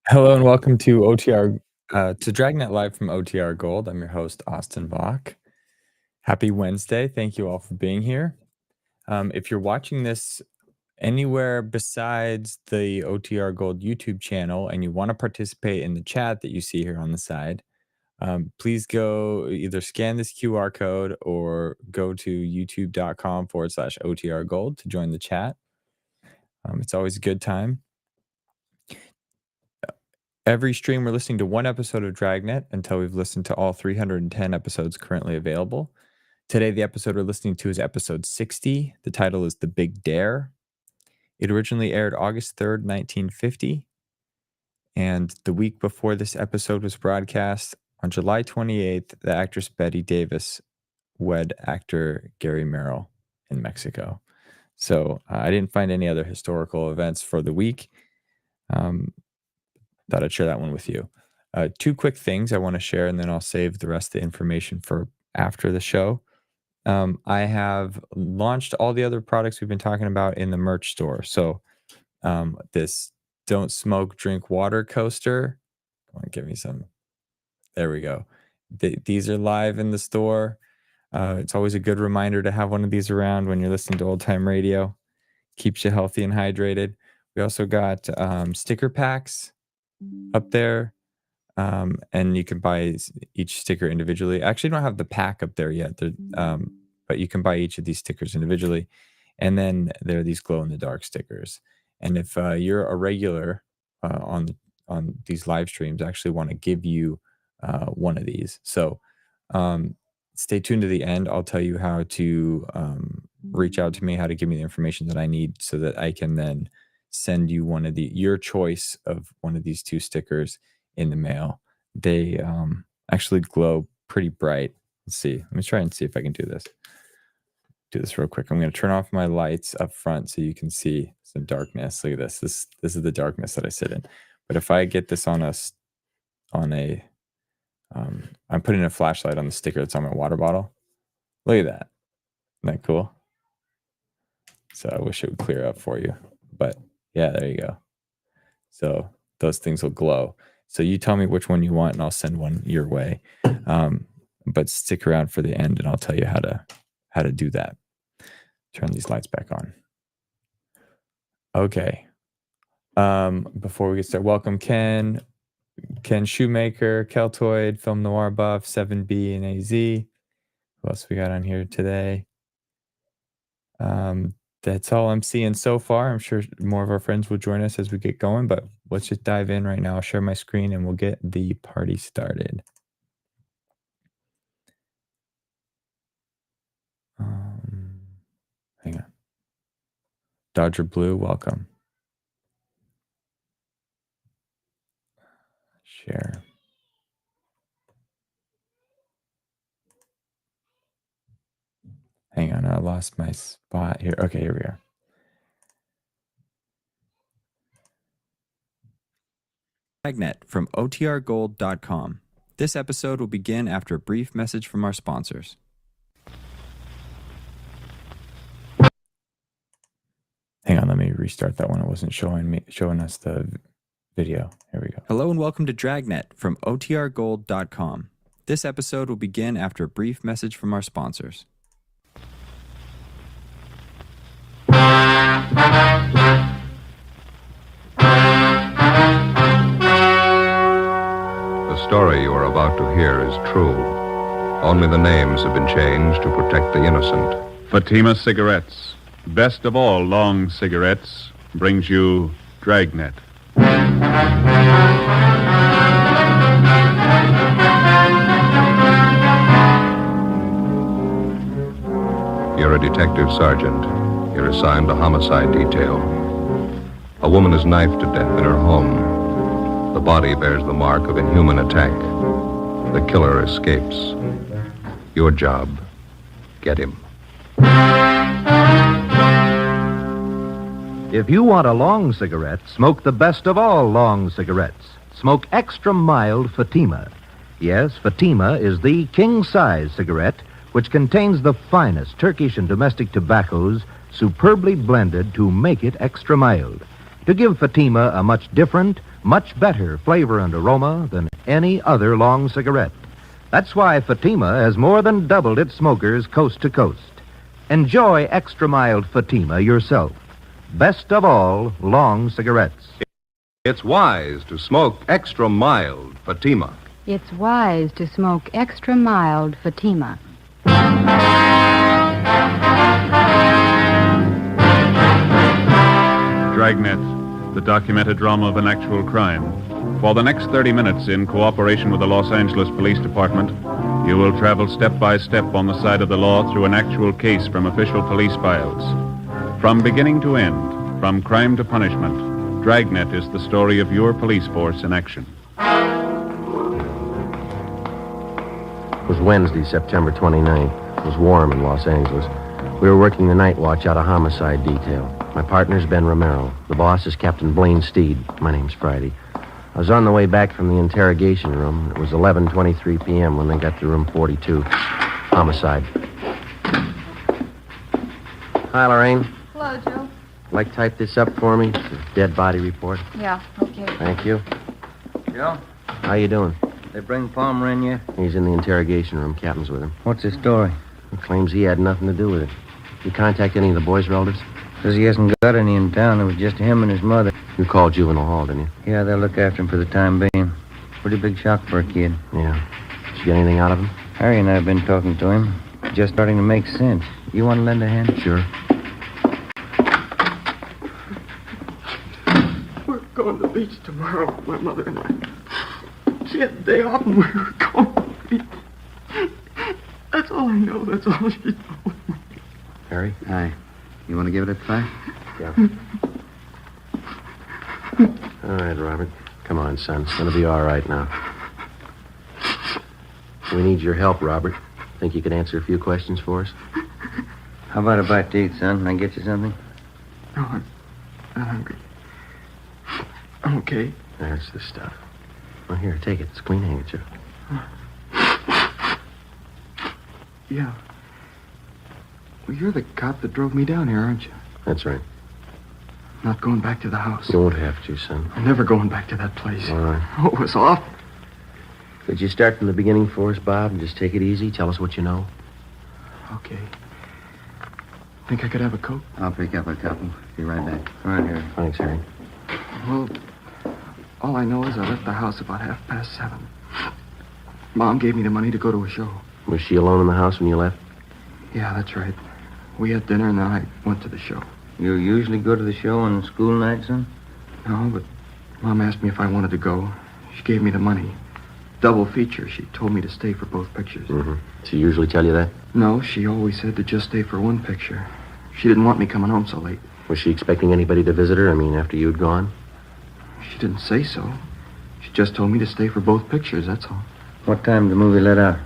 Hello and welcome to OTR to Dragnet Live from OTR Gold. I'm your host, Austin Bach. Happy Wednesday. Thank you all for being here. If you're watching this anywhere besides the OTR Gold YouTube channel and you want to participate in the chat that you see here on the side, please go either scan this QR code or go to youtube.com/OTR Gold to join the chat. It's always a good time. Every stream, we're listening to one episode of Dragnet until we've listened to all 310 episodes currently available. Today, the episode we're listening to is episode 60. The title is The Big Dare. It originally aired August 3rd, 1950. And the week before this episode was broadcast, on July 28th, the actress Betty Davis wed actor Gary Merrill in Mexico. So I didn't find any other historical events for the week. Thought I'd share that one with you. Two quick things I want to share, and then I'll save the rest of the information for after the show. I have launched all the other products we've been talking about in the merch store. So this Don't Smoke, Drink Water coaster. Come on, give me some. There we go. These are live in the store. It's always a good reminder to have one of these around when you're listening to old time radio. Keeps you healthy and hydrated. We also got sticker packs up there, and you can buy each sticker individually. I actually don't have the pack up there yet, but you can buy each of these stickers individually. And then there are these glow-in-the-dark stickers. And if you're a regular on these live streams, I actually want to give you one of these. So stay tuned to the end. I'll tell you how to reach out to me, how to give me the information that I need so that I can then send you one of your choice of one of these two stickers in the mail. They actually glow pretty bright. Let's see. Let me try and see if I can do this. Do this real quick. I'm going to turn off my lights up front so you can see some darkness. Look at this. This is the darkness that I sit in. But if I get this I'm putting a flashlight on the sticker that's on my water bottle. Look at that. Isn't that cool? So I wish it would clear up for you, but yeah, there you go. So those things will glow. So you tell me which one you want and I'll send one your way. But stick around for the end and I'll tell you how to do that. Turn these lights back on. Okay. Before we get started, welcome Ken Shoemaker, Keltoid, Film Noir Buff, 7B and AZ. Who else we got on here today? That's all I'm seeing so far. I'm sure more of our friends will join us as we get going, but let's just dive in right now. I'll share my screen and we'll get the party started. Hang on. Dodger Blue, welcome. Share. Hang on, I lost my spot here. Okay, here we are. Dragnet from OTRGold.com. This episode will begin after a brief message from our sponsors. Hang on, let me restart that one. It wasn't showing us the video. Here we go. Hello and welcome to Dragnet from OTRGold.com. This episode will begin after a brief message from our sponsors. The story you are about to hear is true. Only the names have been changed to protect the innocent. Fatima Cigarettes, best of all long cigarettes, brings you Dragnet. You're a detective sergeant. You're assigned a homicide detail. A woman is knifed to death in her home. The body bears the mark of inhuman attack. The killer escapes. Your job, get him. If you want a long cigarette, smoke the best of all long cigarettes. Smoke extra mild Fatima. Yes, Fatima is the king-size cigarette which contains the finest Turkish and domestic tobaccos superbly blended to make it extra mild, to give Fatima a much different, much better flavor and aroma than any other long cigarette. That's why Fatima has more than doubled its smokers coast to coast. Enjoy extra mild Fatima yourself. Best of all long cigarettes. It's wise to smoke extra mild Fatima. It's wise to smoke extra mild Fatima. Dragnet, the documented drama of an actual crime. For the next 30 minutes, in cooperation with the Los Angeles Police Department, you will travel step by step on the side of the law through an actual case from official police files. From beginning to end, from crime to punishment, Dragnet is the story of your police force in action. It was Wednesday, September 29th. It was warm in Los Angeles. We were working the night watch out of homicide detail. My partner's Ben Romero. The boss is Captain Blaine Steed. My name's Friday. I was on the way back from the interrogation room. It was 11:23 p.m. when they got to room 42. Homicide. Hi, Lorraine. Hello, Joe. Like type this up for me? It's a dead body report. Yeah, okay. Thank you. Joe, How you doing? they bring Palmer in yet? He's in the interrogation room. Captain's with him. What's his story? He claims he had nothing to do with it. You contact any of the boys' relatives? Says he hasn't got any in town. It was just him and his mother. You called juvenile hall, didn't you? Yeah, they'll look after him for the time being. Pretty big shock for a kid. Yeah. Did you get anything out of him? Harry and I have been talking to him. Just starting to make sense. You want to lend a hand? Sure. We're going to the beach tomorrow, my mother and I. She had the day off and we were going to the beach. That's all I know. That's all she told me. Harry? Hi. You want to give it a try? Yeah. All right, Robert. Come on, son. It's going to be all right now. We need your help, Robert. Think you could answer a few questions for us? How about a bite to eat, son? Can I get you something? No, I'm not hungry. I'm okay. There's the stuff. Well, here, take it. It's a clean handkerchief. Yeah. Well, you're the cop that drove me down here, aren't you? That's right. Not going back to the house. You won't have to, son. I'm never going back to that place. All right. Oh, it was awful. Could you start from the beginning for us, Bob, and just take it easy? Tell us what you know. Okay. Think I could have a Coke? I'll pick up a couple. Be right back. Come on, Harry. Thanks, Harry. Well, all I know is I left the house about 7:30. Mom gave me the money to go to a show. Was she alone in the house when you left? Yeah, that's right. We had dinner and then I went to the show. You usually go to the show on school night, son? No, but Mom asked me if I wanted to go. She gave me the money. Double feature. She told me to stay for both pictures. Mm-hmm. She usually tell you that? No, she always said to just stay for one picture. She didn't want me coming home so late. Was she expecting anybody to visit her? I mean, after you'd gone? She didn't say so. She just told me to stay for both pictures, that's all. What time did the movie let out?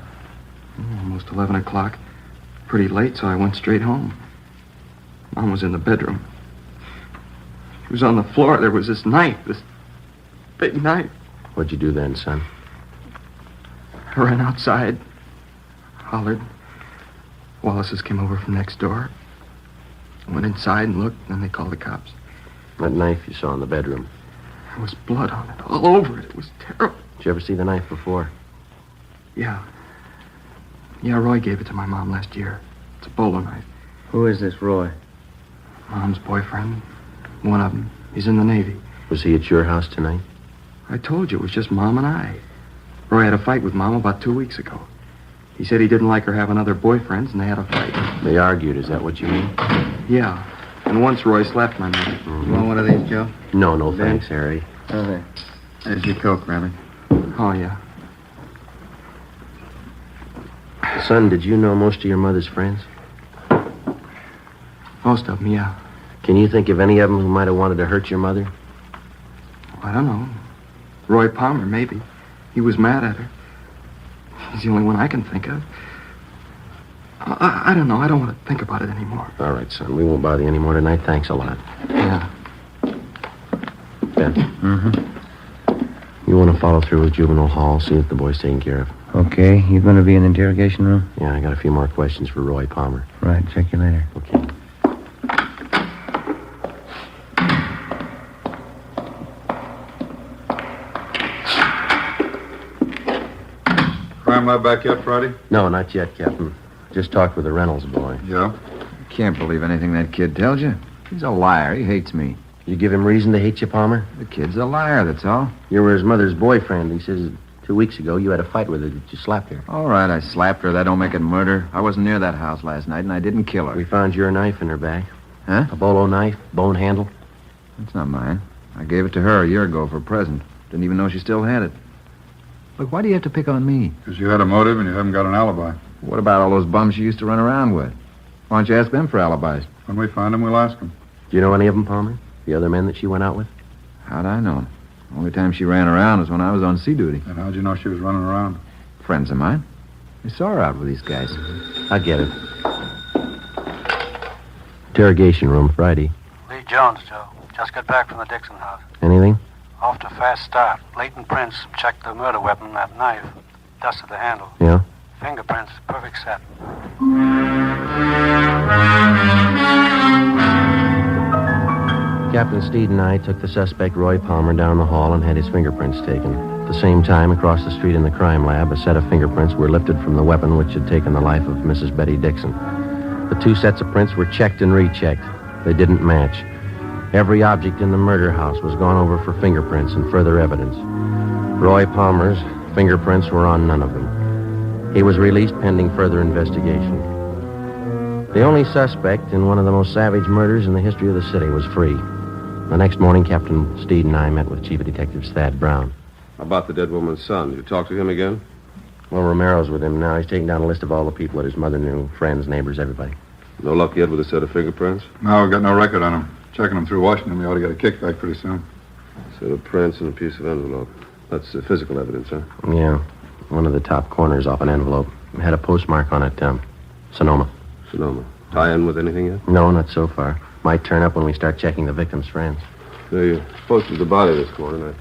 Almost 11 o'clock. Pretty late, so I went straight home. Mom was in the bedroom. She was on the floor. There was this knife, this big knife. What'd you do then, son? I ran outside, hollered. Wallace's came over from next door. I went inside and looked, and then they called the cops. That knife you saw in the bedroom. There was blood on it, all over it. It was terrible. Did you ever see the knife before? Yeah. Yeah, Roy gave it to my mom last year. It's a bolo knife. Who is this Roy? Mom's boyfriend. One of them. He's in the Navy. Was he at your house tonight? I told you, it was just Mom and I. Roy had a fight with Mom about 2 weeks ago. He said he didn't like her having other boyfriends, and they had a fight. They argued, is that what you mean? Yeah. And once Roy slapped my mother. You want one of these, Joe? No, thanks, Harry. Oh, there. There's your Coke, Robert. Oh, yeah. Son, did you know most of your mother's friends? Most of them, yeah. Can you think of any of them who might have wanted to hurt your mother? I don't know. Roy Palmer, maybe. He was mad at her. He's the only one I can think of. I don't know. I don't want to think about it anymore. All right, son. We won't bother you anymore tonight. Thanks a lot. Yeah. Ben. You want to follow through with Juvenile Hall, see if the boy's taken care of. Okay, you going to be in the interrogation room? Yeah, I got a few more questions for Roy Palmer. Right, check you later. Okay. Crime lab back yet, Friday? No, not yet, Captain. Just talked with the Reynolds boy. Yeah? Can't believe anything that kid tells you. He's a liar. He hates me. You give him reason to hate you, Palmer? The kid's a liar, that's all. You were his mother's boyfriend. He says 2 weeks ago you had a fight with her that you slapped her. All right, I slapped her. That don't make it murder. I wasn't near that house last night, and I didn't kill her. We found your knife in her bag. Huh? A bolo knife, bone handle. That's not mine. I gave it to her a year ago for a present. Didn't even know she still had it. Look, why do you have to pick on me? Because you had a motive and you haven't got an alibi. What about all those bums you used to run around with? Why don't you ask them for alibis? When we find them, we'll ask them. Do you know any of them, Palmer? The other men that she went out with? How'd I know? The only time she ran around was when I was on sea duty. And how'd you know she was running around? Friends of mine. I saw her out with these guys. I get it. Interrogation room, Friday. Lee Jones, Joe. Just got back from the Dixon house. Anything? Off to a fast start. Leighton Prince checked the murder weapon, that knife. Dusted the handle. Yeah? Fingerprints, perfect set. Captain Steed and I took the suspect, Roy Palmer, down the hall and had his fingerprints taken. At the same time, across the street in the crime lab, a set of fingerprints were lifted from the weapon which had taken the life of Mrs. Betty Dixon. The 2 sets of prints were checked and rechecked. They didn't match. Every object in the murder house was gone over for fingerprints and further evidence. Roy Palmer's fingerprints were on none of them. He was released pending further investigation. The only suspect in one of the most savage murders in the history of the city was free. The next morning, Captain Steed and I met with Chief of Detectives Thad Brown. How about the dead woman's son? You talk to him again? Well, Romero's with him now. He's taking down a list of all the people that his mother knew, friends, neighbors, everybody. No luck yet with a set of fingerprints? No, we've got no record on him. Checking them through Washington, we ought to get a kickback pretty soon. Set of prints and a piece of envelope. That's physical evidence, huh? Yeah, one of the top corners off an envelope. It had a postmark on it, Sonoma. Sonoma. Tie in with anything yet? No, not so far. Might turn up when we start checking the victim's friends. They posted the body this morning. I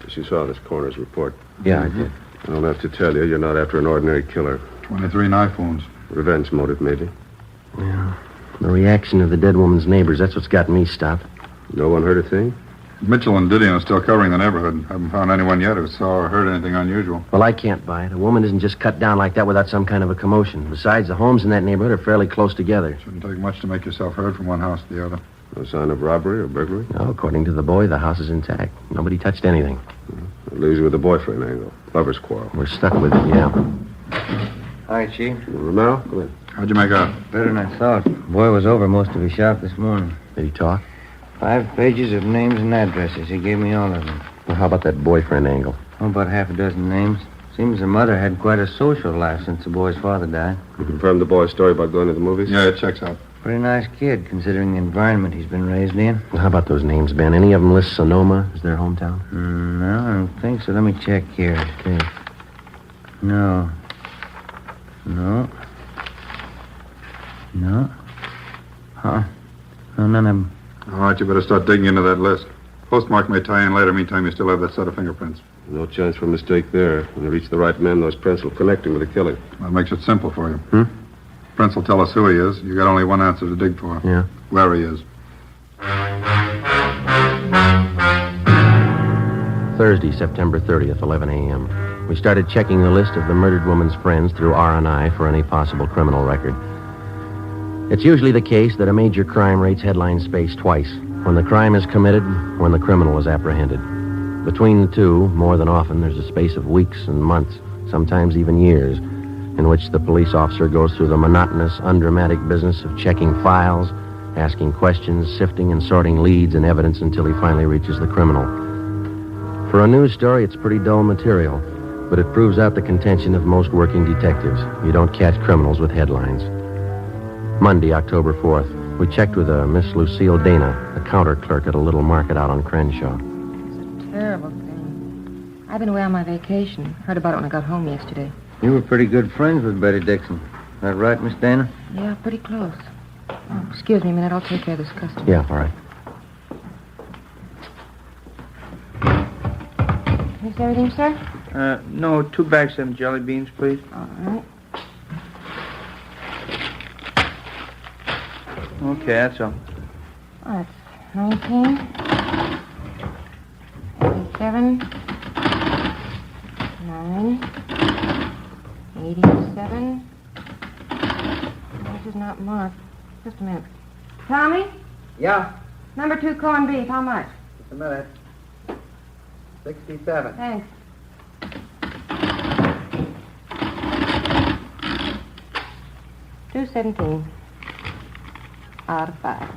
guess you saw this coroner's report. Yeah, I did. I don't have to tell you, you're not after an ordinary killer. 23 knife wounds. Revenge motive, maybe. Yeah. The reaction of the dead woman's neighbors, that's what's got me stopped. No one heard a thing? Mitchell and Didion are still covering the neighborhood. Haven't found anyone yet who saw or heard anything unusual. Well, I can't buy it. A woman isn't just cut down like that without some kind of a commotion. Besides, the homes in that neighborhood are fairly close together. Shouldn't take much to make yourself heard from one house to the other. No sign of robbery or burglary? No, according to the boy, the house is intact. Nobody touched anything. It leaves you with the boyfriend angle. Lover's quarrel. We're stuck with it, yeah. Hi, Chief. Romero, come in. How'd you make out? Better than I thought. Boy was over most of his shop this morning. Did he talk? 5 pages of names and addresses. He gave me all of them. Well, how about that boyfriend angle? Oh, about half a dozen names. Seems the mother had quite a social life since the boy's father died. You confirmed the boy's story about going to the movies? Yeah, it checks out. Pretty nice kid, considering the environment he's been raised in. Well, how about those names, Ben? Any of them list Sonoma as their hometown? No, I don't think so. Let me check here. Okay. No. No. Huh? No, none of them. All right, you better start digging into that list. Postmark may tie in later. Meantime, you still have that set of fingerprints. No chance for a mistake there. When you reach the right men, those prints will connect him with the killing. That makes it simple for you. Prince will tell us who he is. You got only one answer to dig for. Yeah. Where he is. Thursday, September 30th, 11 a.m. We started checking the list of the murdered woman's friends through R&I for any possible criminal record. It's usually the case that a major crime rates headline space twice. When the crime is committed, when the criminal is apprehended. Between the two, more than often, there's a space of weeks and months, sometimes even years, in which the police officer goes through the monotonous, undramatic business of checking files, asking questions, sifting and sorting leads and evidence until he finally reaches the criminal. For a news story, it's pretty dull material, but it proves out the contention of most working detectives. You don't catch criminals with headlines. Monday, October 4th. We checked with Miss Lucille Dana, a counter clerk at a little market out on Crenshaw. It's a terrible thing. I've been away on my vacation. Heard about it when I got home yesterday. You were pretty good friends with Betty Dixon. That right, Miss Dana? Yeah, pretty close. Oh, excuse me a minute. I'll take care of this customer. Yeah, all right. Is everything, sir? No, 2 bags of them jelly beans, please. All right. Okay, that's all. Oh, that's 19. 87. 9. 87. This is not marked. Just a minute. Tommy? Yeah, Number 2 corned beef. How much? just a minute. 67. Thanks. $2.17 out of 5.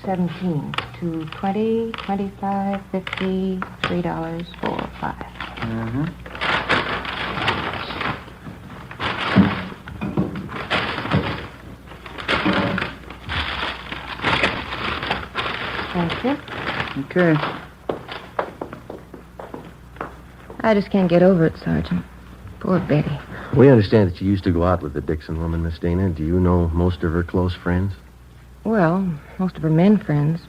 $2.17, $2.20, $25, $50, $3, $4, $5. Mm-hmm. Thank you. Okay. I just can't get over it, Sergeant. Poor Betty. We understand that you used to go out with the Dixon woman, Miss Dana. Do you know most of her close friends? Well, most of her men friends.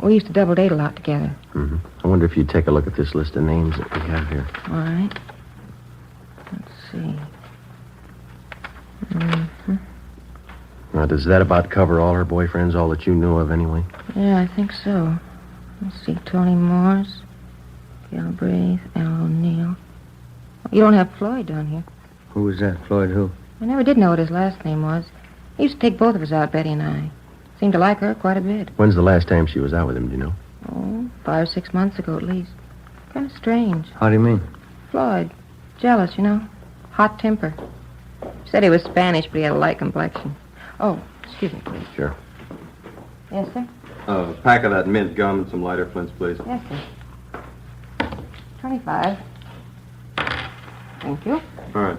We used to double date a lot together. Mm-hmm. I wonder if you'd take a look at this list of names that we have here. All right. Let's see. Mm-hmm. Now, does that about cover all her boyfriends, all that you knew of anyway? Yeah, I think so. Let's see. Tony Morse, Galbraith, Al O'Neill. You don't have Floyd down here. Who was that? Floyd who? I never did know what his last name was. He used to take both of us out, Betty and I. Seemed to like her quite a bit. When's the last time she was out with him, do you know? Oh, 5 or 6 months ago at least. Kind of strange. How do you mean? Floyd. Jealous, you know. Hot temper. Said he was Spanish, but he had a light complexion. Oh, excuse me, please. Sure. Yes, sir? A pack of that mint gum and some lighter flints, please. Yes, sir. 25. Thank you. All right.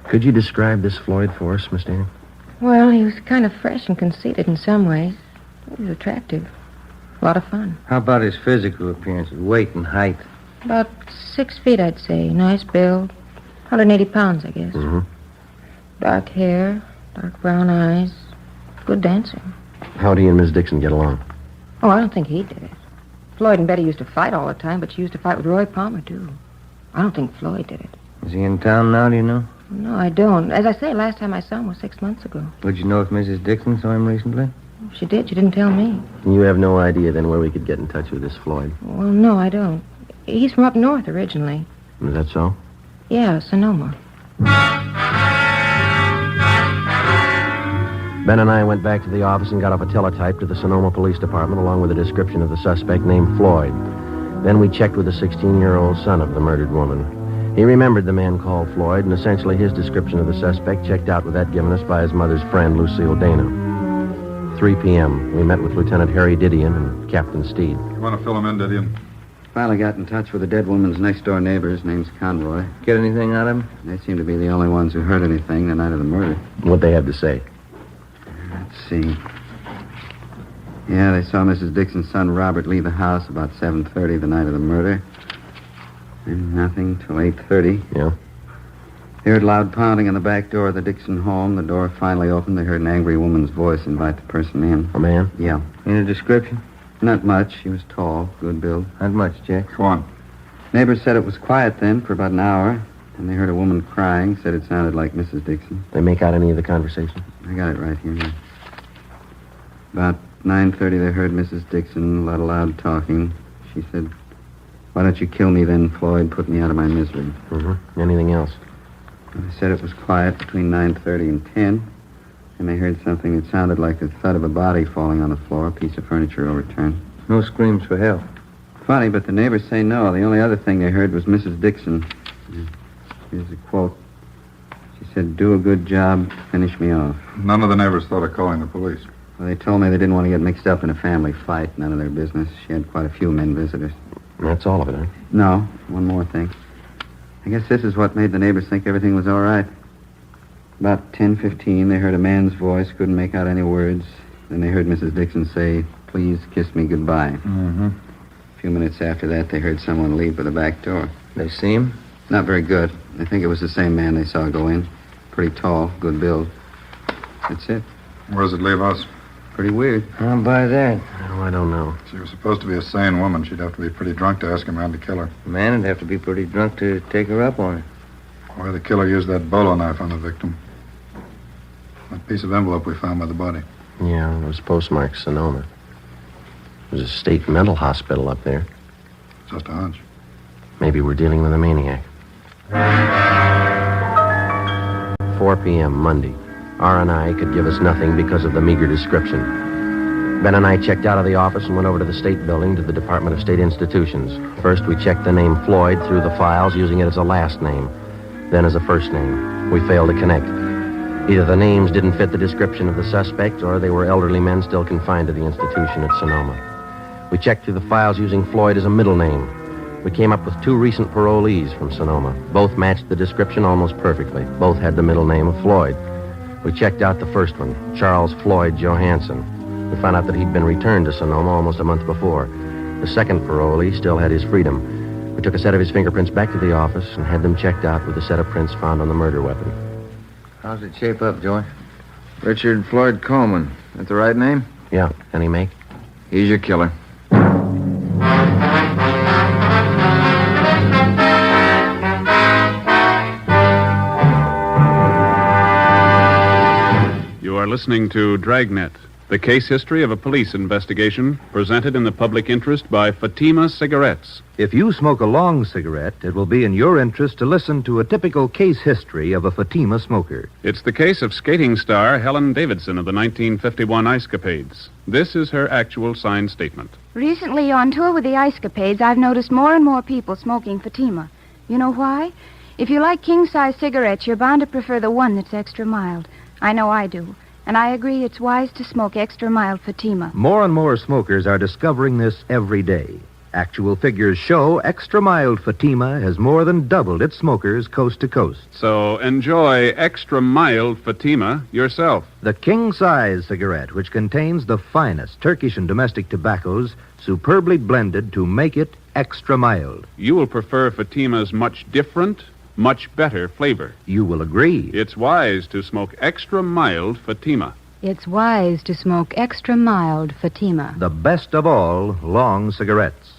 Could you describe this Floyd for us, Miss Dana? Well, he was kind of fresh and conceited in some ways. He was attractive. A lot of fun. How about his physical appearance, his weight and height? About 6 feet, I'd say. Nice build. 180 pounds, I guess. Mm-hmm. Dark hair, dark brown eyes. Good dancer. How'd he and Miss Dixon get along? Oh, I don't think he did it. Floyd and Betty used to fight all the time, but she used to fight with Roy Palmer, too. I don't think Floyd did it. Is he in town now, do you know? No, I don't. As I say, last time I saw him was 6 months ago. Would you know if Mrs. Dixon saw him recently? If she did, she didn't tell me. You have no idea, then, where we could get in touch with this Floyd? Well, no, I don't. He's from up north originally. Is that so? Yeah, Sonoma. Ben and I went back to the office and got off a teletype to the Sonoma Police Department along with a description of the suspect named Floyd. Then we checked with the 16-year-old son of the murdered woman. He remembered the man called Floyd, and essentially his description of the suspect checked out with that given us by his mother's friend, Lucille Dana. 3 p.m. We met with Lieutenant Harry Didion and Captain Steed. You want to fill him in, Didion? Finally got in touch with the dead woman's next-door neighbor. His name's Conroy. Get anything out of him? They seem to be the only ones who heard anything the night of the murder. What'd they have to say? Let's see. Yeah, they saw Mrs. Dixon's son, Robert, leave the house about 7:30 the night of the murder. And nothing till 8:30. Yeah? They heard loud pounding on the back door of the Dixon home. The door finally opened. They heard an angry woman's voice invite the person in. A man? Yeah. Any description? Not much. She was tall, good build. Not much, Jack. Go on. Neighbors said it was quiet then for about an hour. And they heard a woman crying, said it sounded like Mrs. Dixon. They make out any of the conversation? I got it right here now. About 9:30, they heard Mrs. Dixon, a lot of loud talking. She said, "Why don't you kill me then, Floyd? Put me out of my misery." Mm-hmm. Anything else? They said it was quiet between 9:30 and 10. And they heard something that sounded like the thud of a body falling on the floor, a piece of furniture overturned. No screams for help. Funny, but the neighbors say no. The only other thing they heard was Mrs. Dixon. Here's a quote. She said, "Do a good job, finish me off." None of the neighbors thought of calling the police. Well, they told me they didn't want to get mixed up in a family fight. None of their business. She had quite a few men visitors. That's all of it, huh? No, one more thing. I guess this is what made the neighbors think everything was all right. About 10:15, they heard a man's voice, couldn't make out any words. Then they heard Mrs. Dixon say, "Please kiss me goodbye." Mm-hmm. A few minutes after that, they heard someone leave by the back door. They see him? Not very good. I think it was the same man they saw go in. Pretty tall, good build. That's it. Where does it leave us? Pretty weird. I'll buy that. Oh, I don't know. She was supposed to be a sane woman. She'd have to be pretty drunk to ask a man to kill her. The man would have to be pretty drunk to take her up on it. Why the killer used that bolo knife on the victim? That piece of envelope we found by the body. Yeah, it was postmarked Sonoma. There's a state mental hospital up there. Just a hunch. Maybe we're dealing with a maniac. 4 p.m. Monday. R&I could give us nothing because of the meager description. Ben and I checked out of the office and went over to the state building to the Department of State Institutions. First, we checked the name Floyd through the files, using it as a last name, then as a first name. We failed to connect. Either the names didn't fit the description of the suspect, or they were elderly men still confined to the institution at Sonoma. We checked through the files using Floyd as a middle name. We came up with 2 recent parolees from Sonoma. Both matched the description almost perfectly. Both had the middle name of Floyd. We checked out the first one, Charles Floyd Johansson. We found out that he'd been returned to Sonoma almost a month before. The second parolee still had his freedom. We took a set of his fingerprints back to the office and had them checked out with the set of prints found on the murder weapon. How's it shape up, Joey? Richard Floyd Coleman. That the right name? Yeah, any make? He's your killer. You are listening to Dragnet, the case history of a police investigation presented in the public interest by Fatima Cigarettes. If you smoke a long cigarette, it will be in your interest to listen to a typical case history of a Fatima smoker. It's the case of skating star Helen Davidson of the 1951 Ice Capades. This is her actual signed statement. Recently, on tour with the Ice Capades, I've noticed more and more people smoking Fatima. You know why? If you like king-size cigarettes, you're bound to prefer the one that's extra mild. I know I do. And I agree it's wise to smoke extra mild Fatima. More and more smokers are discovering this every day. Actual figures show extra mild Fatima has more than doubled its smokers coast to coast. So enjoy extra mild Fatima yourself. The king-size cigarette, which contains the finest Turkish and domestic tobaccos, superbly blended to make it extra mild. You will prefer Fatima's much different, much better flavor. You will agree. It's wise to smoke extra mild Fatima. It's wise to smoke extra mild Fatima. The best of all long cigarettes.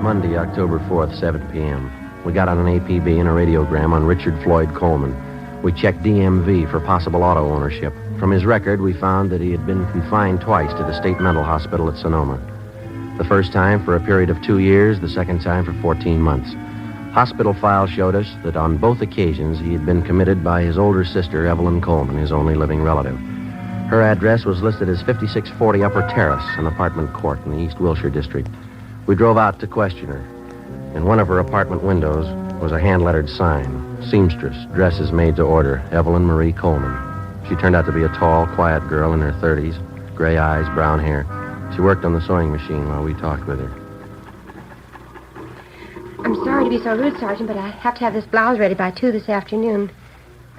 Monday, October 4th, 7 p.m. We got on an APB and a radiogram on Richard Floyd Coleman. We checked DMV for possible auto ownership. From his record, we found that he had been confined twice to the state mental hospital at Sonoma. The first time for a period of 2 years, the second time for 14 months. Hospital files showed us that on both occasions he had been committed by his older sister, Evelyn Coleman, his only living relative. Her address was listed as 5640 Upper Terrace, an apartment court in the East Wilshire district. We drove out to question her. In one of her apartment windows was a hand-lettered sign, seamstress, dresses made to order, Evelyn Marie Coleman. She turned out to be a tall, quiet girl in her 30s, gray eyes, brown hair. She worked on the sewing machine while we talked with her. I'm sorry to be so rude, Sergeant, but I have to have this blouse ready by 2 this afternoon.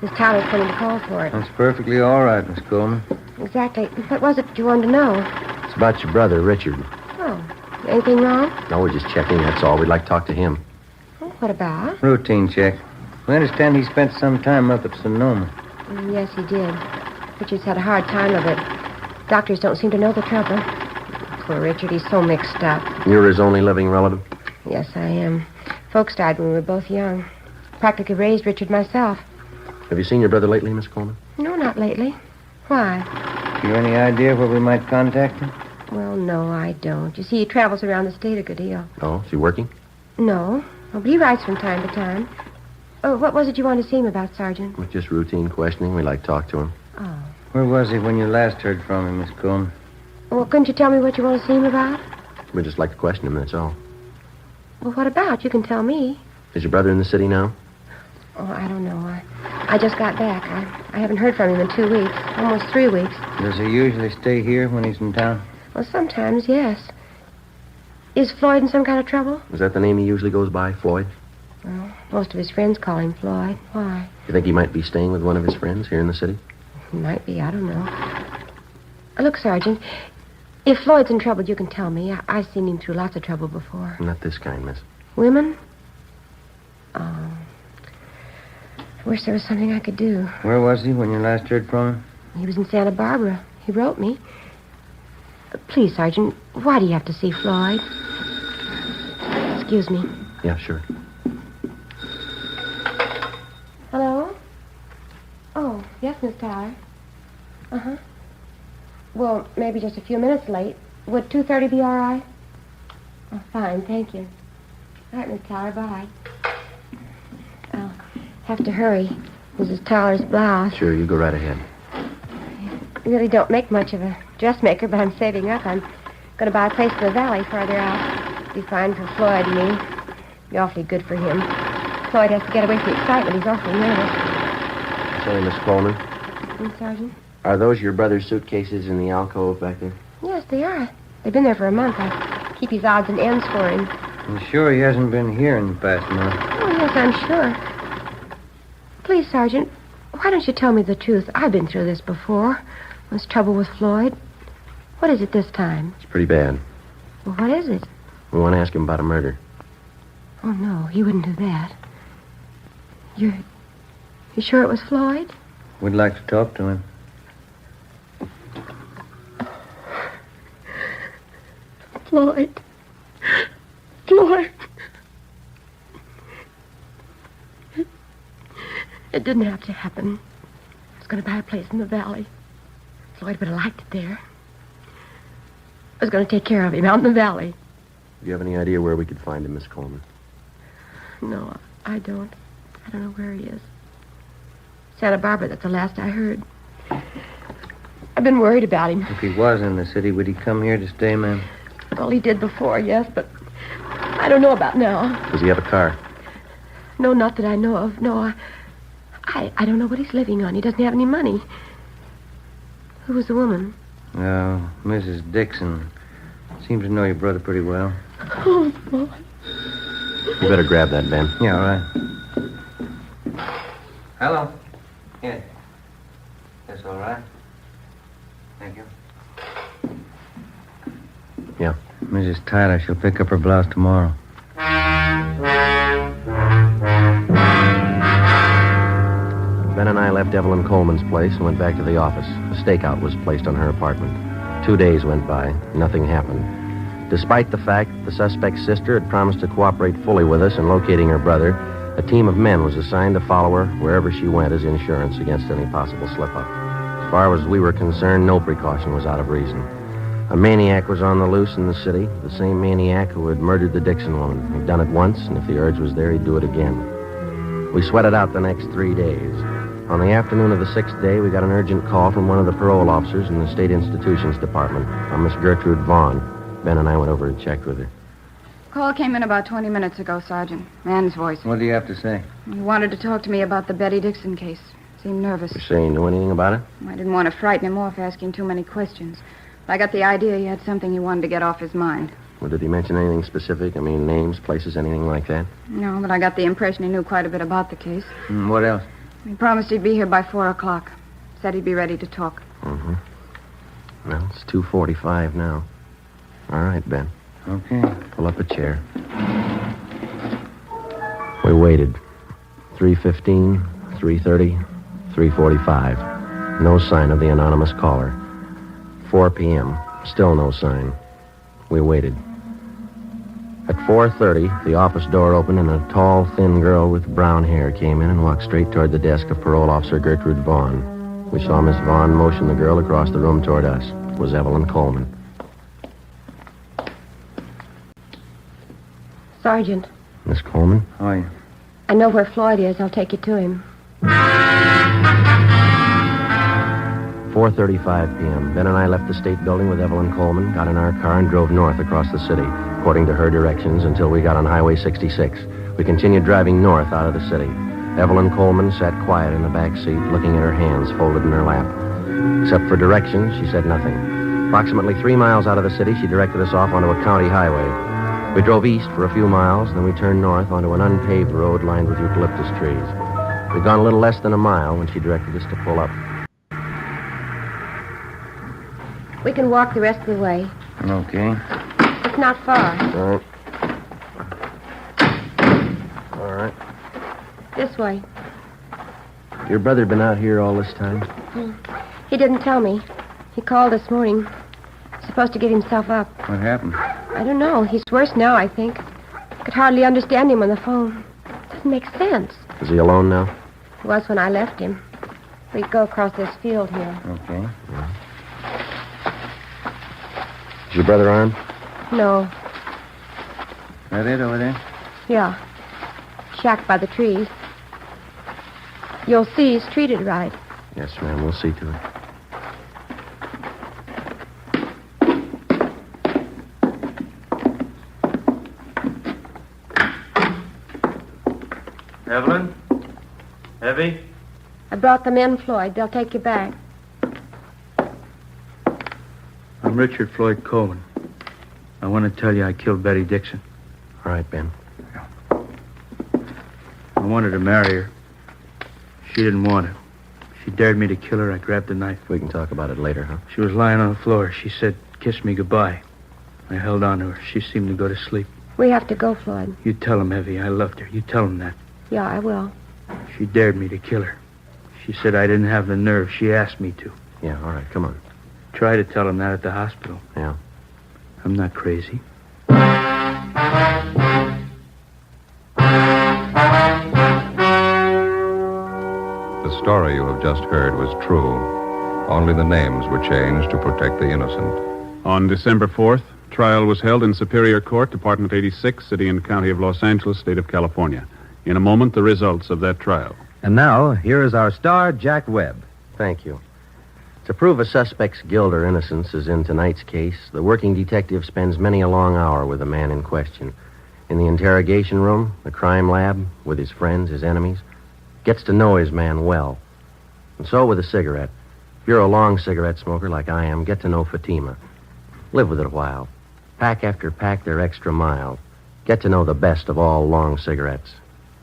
Miss Tyler's coming to call for it. That's perfectly all right, Miss Coleman. Exactly. What was it that you wanted to know? It's about your brother, Richard. Oh, anything wrong? No, we're just checking, that's all. We'd like to talk to him. Oh, what about? Routine check. We understand he spent some time up at Sonoma. Yes, he did. Richard's had a hard time of it. Doctors don't seem to know the trouble. Poor Richard, he's so mixed up. You're his only living relative? Yes, I am. Folks died when we were both young. Practically raised Richard myself. Have you seen your brother lately, Miss Coleman? No, not lately. Why? You any idea where we might contact him? Well, no, I don't. You see, he travels around the state a good deal. Oh, is he working? No. Oh, but he writes from time to time. Oh, what was it you wanted to see him about, Sergeant? With just routine questioning. We'd like to talk to him. Oh. Where was he when you last heard from him, Miss Coleman? Well, couldn't you tell me what you want to see him about? We'd just like to question him, that's all. Well, what about? You can tell me. Is your brother in the city now? Oh, I don't know. I just got back. I haven't heard from him in 2 weeks, almost 3 weeks. Does he usually stay here when he's in town? Well, sometimes, yes. Is Floyd in some kind of trouble? Is that the name he usually goes by, Floyd? Well, most of his friends call him Floyd. Why? You think he might be staying with one of his friends here in the city? He might be. I don't know. Look, Sergeant, if Floyd's in trouble, you can tell me. I've seen him through lots of trouble before. Not this kind, miss. Women? Oh. I wish there was something I could do. Where was he when you last heard from him? He was in Santa Barbara. He wrote me. Please, Sergeant, why do you have to see Floyd? Excuse me. Yeah, sure. Hello? Oh, yes, Miss Tyler. Uh-huh. Well, maybe just a few minutes late. Would 2:30 be all right? Oh, fine, thank you. All right, Miss Tyler, bye. I'll have to hurry. Mrs. Tyler's blouse. Sure, you go right ahead. I really don't make much of a dressmaker, but I'm saving up. I'm going to buy a place in the valley farther out. Be fine for Floyd and me. Be awfully good for him. Floyd has to get away from the excitement. He's awfully nervous. Say, Miss Coleman, Sergeant? are those your brother's suitcases in the alcove back there? Yes, they are. They've been there for a month. I keep his odds and ends for him. You sure he hasn't been here in the past month? Oh, yes, I'm sure. Please, Sergeant, why don't you tell me the truth? I've been through this before. There's trouble with Floyd. What is it this time? It's pretty bad. Well, what is it? We want to ask him about a murder. Oh, no, he wouldn't do that. You sure it was Floyd? We'd like to talk to him. Floyd. Floyd. It didn't have to happen. I was going to buy a place in the valley. Floyd would have liked it there. I was going to take care of him out in the valley. Do you have any idea where we could find him, Miss Coleman? No, I don't. I don't know where he is. Santa Barbara, that's the last I heard. I've been worried about him. If he was in the city, would he come here to stay, ma'am? Well, he did before, yes, but I don't know about now. Does he have a car? No, not that I know of. No, I don't know what he's living on. He doesn't have any money. Who was the woman? Mrs. Dixon. Seems to know your brother pretty well. Oh, boy. You better grab that, Ben. Yeah, all right. Hello. Yes. That's all right. Thank you. Yeah. Mrs. Tyler, she'll pick up her blouse tomorrow. Ben and I left Evelyn Coleman's place and went back to the office. A stakeout was placed on her apartment. 2 days went by. Nothing happened. Despite the fact that the suspect's sister had promised to cooperate fully with us in locating her brother, a team of men was assigned to follow her wherever she went as insurance against any possible slip-up. As far as we were concerned, no precaution was out of reason. A maniac was on the loose in the city, the same maniac who had murdered the Dixon woman. He'd done it once, and if the urge was there, he'd do it again. We sweated out the next 3 days. On the afternoon of the 6th day, we got an urgent call from one of the parole officers in the State Institutions Department, a Miss Gertrude Vaughn. Ben and I went over and checked with her. Call came in about 20 minutes ago, Sergeant. Man's voice. What do you have to say? He wanted to talk to me about the Betty Dixon case. Seemed nervous. You say he knew anything about it? I didn't want to frighten him off asking too many questions. I got the idea he had something he wanted to get off his mind. Well, did he mention anything specific? I mean, names, places, anything like that? No, but I got the impression he knew quite a bit about the case. What else? He promised he'd be here by 4 o'clock. Said he'd be ready to talk. Mm-hmm. Well, it's 2:45 now. All right, Ben. Okay. Pull up a chair. We waited. 3:15, 3:30, 3:45. No sign of the anonymous caller. 4 p.m. Still no sign. We waited. At 4:30, the office door opened and a tall, thin girl with brown hair came in and walked straight toward the desk of Parole Officer Gertrude Vaughn. We saw Miss Vaughn motion the girl across the room toward us. It was Evelyn Coleman. Sergeant. Miss Coleman? How are you? I know where Floyd is. I'll take you to him. 4:35 p.m. Ben and I left the state building with Evelyn Coleman, got in our car, and drove north across the city, according to her directions, until we got on Highway 66. We continued driving north out of the city. Evelyn Coleman sat quiet in the back seat, looking at her hands folded in her lap. Except for directions, she said nothing. Approximately 3 miles out of the city, she directed us off onto a county highway. We drove east for a few miles, then we turned north onto an unpaved road lined with eucalyptus trees. We'd gone a little less than a mile when she directed us to pull up. We can walk the rest of the way. Okay. It's not far. All right. All right. This way. Your brother been out here all this time? He didn't tell me. He called this morning. Supposed to give himself up. What happened? I don't know. He's worse now, I think. Could hardly understand him on the phone. Doesn't make sense. Is he alone now? He was when I left him. We go across this field here. Okay. Is your brother armed? No. That it over there? Yeah. Shack by the trees. You'll see he's treated right. Yes, ma'am. We'll see to it. Evelyn? Evie? I brought them in, Floyd. They'll take you back. I'm Richard Floyd Coleman. I want to tell you I killed Betty Dixon. All right, Ben. I wanted to marry her. She didn't want it. She dared me to kill her. I grabbed the knife. We can talk about it later, huh? She was lying on the floor. She said, "Kiss me goodbye." I held on to her. She seemed to go to sleep. We have to go, Floyd. You tell him, Evie, I loved her. You tell him that. Yeah, I will. She dared me to kill her. She said I didn't have the nerve. She asked me to. Yeah, all right. Come on. Try to tell him that at the hospital. Yeah. I'm not crazy. The story you have just heard was true. Only the names were changed to protect the innocent. On December 4th, trial was held in Superior Court, Department 86, City and County of Los Angeles, State of California. In a moment, the results of that trial. And now, here is our star, Jack Webb. Thank you. To prove a suspect's guilt or innocence, as in tonight's case, the working detective spends many a long hour with the man in question. In the interrogation room, the crime lab, with his friends, his enemies, gets to know his man well. And so with a cigarette. If you're a long cigarette smoker like I am, get to know Fatima. Live with it a while. Pack after pack, they're extra mild. Get to know the best of all long cigarettes.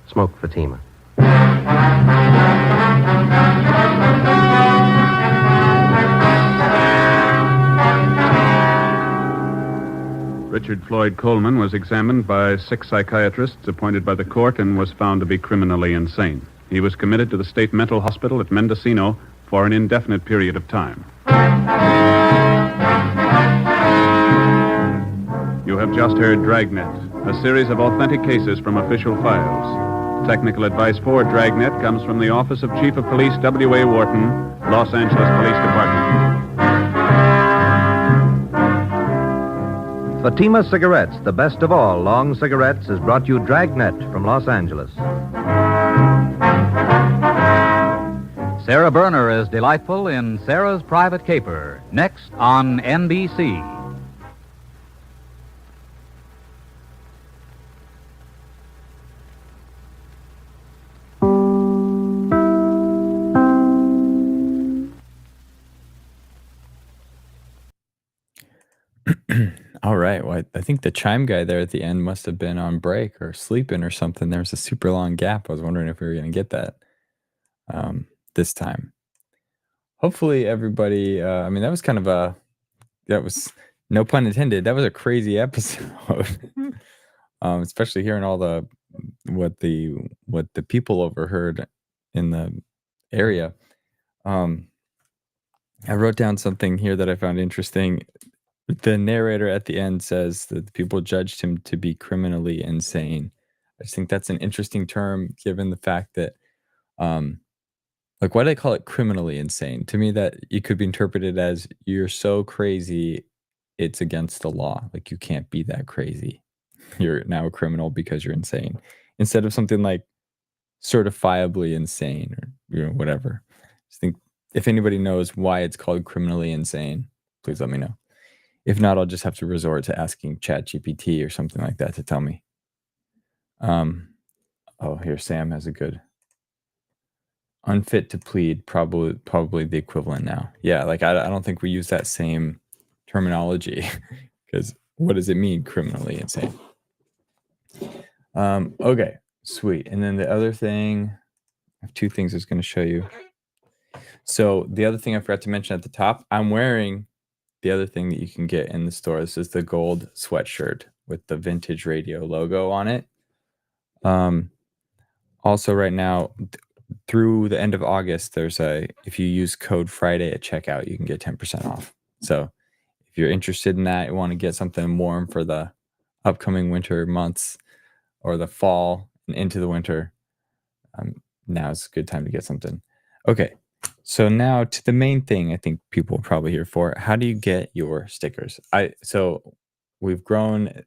Smoke Fatima. Richard Floyd Coleman was examined by 6 psychiatrists appointed by the court and was found to be criminally insane. He was committed to the state mental hospital at Mendocino for an indefinite period of time. You have just heard Dragnet, a series of authentic cases from official files. Technical advice for Dragnet comes from the Office of Chief of Police W.A. Wharton, Los Angeles Police Department. Fatima Cigarettes, the best of all long cigarettes, has brought you Dragnet from Los Angeles. Sarah Berner is delightful in Sarah's Private Caper, next on NBC. All right. Well, I think the chime guy there at the end must have been on break or sleeping or something. There was a super long gap. I was wondering if we were going to get that this time. Hopefully, everybody. I mean, that was kind of that was no pun intended. That was a crazy episode, especially hearing all what the people overheard in the area. I wrote down something here that I found interesting. The narrator at the end says that the people judged him to be criminally insane. I just think that's an interesting term, given the fact that, like, why do they call it criminally insane? To me, that it could be interpreted as you're so crazy, it's against the law. Like, you can't be that crazy. You're now a criminal because you're insane. Instead of something like certifiably insane or whatever. I just think if anybody knows why it's called criminally insane, please let me know. If not, I'll just have to resort to asking ChatGPT or something like that to tell me. Oh, here Sam has a good unfit to plead, probably the equivalent now. Yeah, like I don't think we use that same terminology because what does it mean, criminally insane? Okay, sweet. And then the other thing, I have two things I was going to show you. So the other thing I forgot to mention at the top, I'm wearing the other thing that you can get in the store. This is the gold sweatshirt with the vintage radio logo on it. Also right now, through the end of August, if you use code Friday at checkout, you can get 10% off. So if you're interested in that, you want to get something warm for the upcoming winter months or the fall and into the winter, now's a good time to get something. Okay, so now to the main thing I think people are probably here for. How do you get your stickers? So we've grown,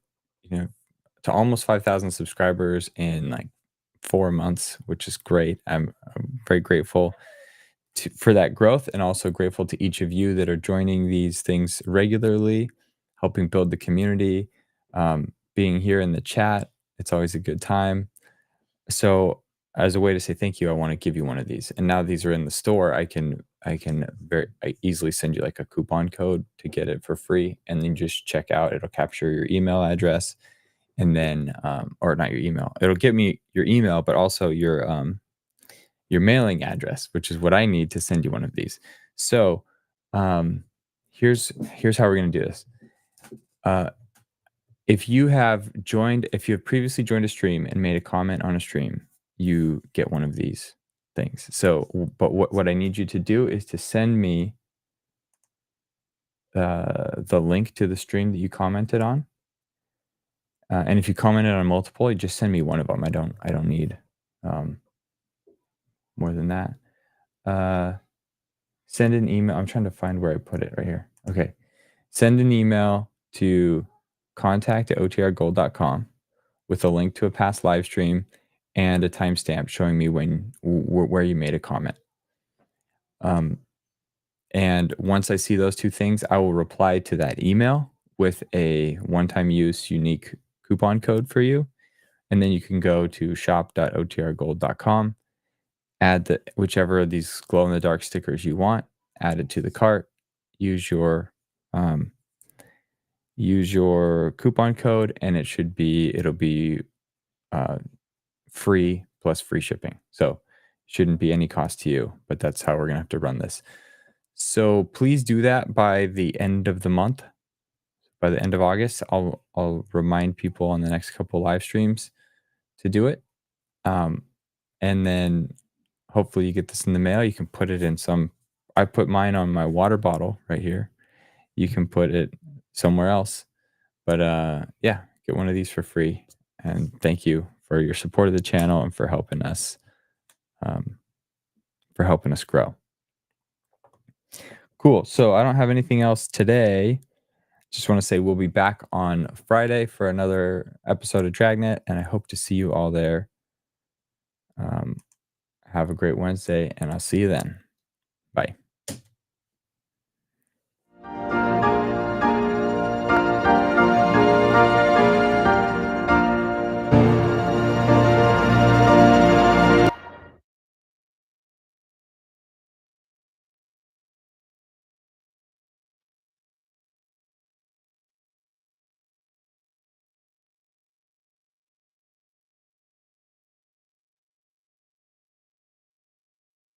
to almost 5,000 subscribers in like 4 months, which is great. I'm very grateful for that growth, and also grateful to each of you that are joining these things regularly, helping build the community, being here in the chat. It's always a good time. So as a way to say thank you, I want to give you one of these. And now these are in the store. I easily send you like a coupon code to get it for free, and then just check out. It'll capture your email address, and then or not your email. It'll get me your email, but also your mailing address, which is what I need to send you one of these. So here's how we're going to do this. If you have previously joined a stream and made a comment on a stream, you get one of these things. So, but what I need you to do is to send me the link to the stream that you commented on. And if you commented on multiple, you just send me one of them. I don't need more than that. Send an email. I'm trying to find where I put it right here. Okay. Send an email to contact@otrgold.com with a link to a past live stream and a timestamp showing me where you made a comment. And once I see those two things, I will reply to that email with a one-time use unique coupon code for you. And then you can go to shop.otrgold.com, add whichever of these glow-in-the-dark stickers you want, add it to the cart, use your coupon code, and it'll be free plus free shipping. So shouldn't be any cost to you, but that's how we're gonna have to run this. So please do that by the end of the month. By the end of August, I'll remind people on the next couple live streams to do it. And then hopefully you get this in the mail. You can put it in I put mine on my water bottle right here. You can put it somewhere else. But yeah, get one of these for free. And thank you for your support of the channel and for helping us grow. Cool. So I don't have anything else today. Just want to say we'll be back on Friday for another episode of Dragnet, and I hope to see you all there. Have a great Wednesday, and I'll see you then. Bye.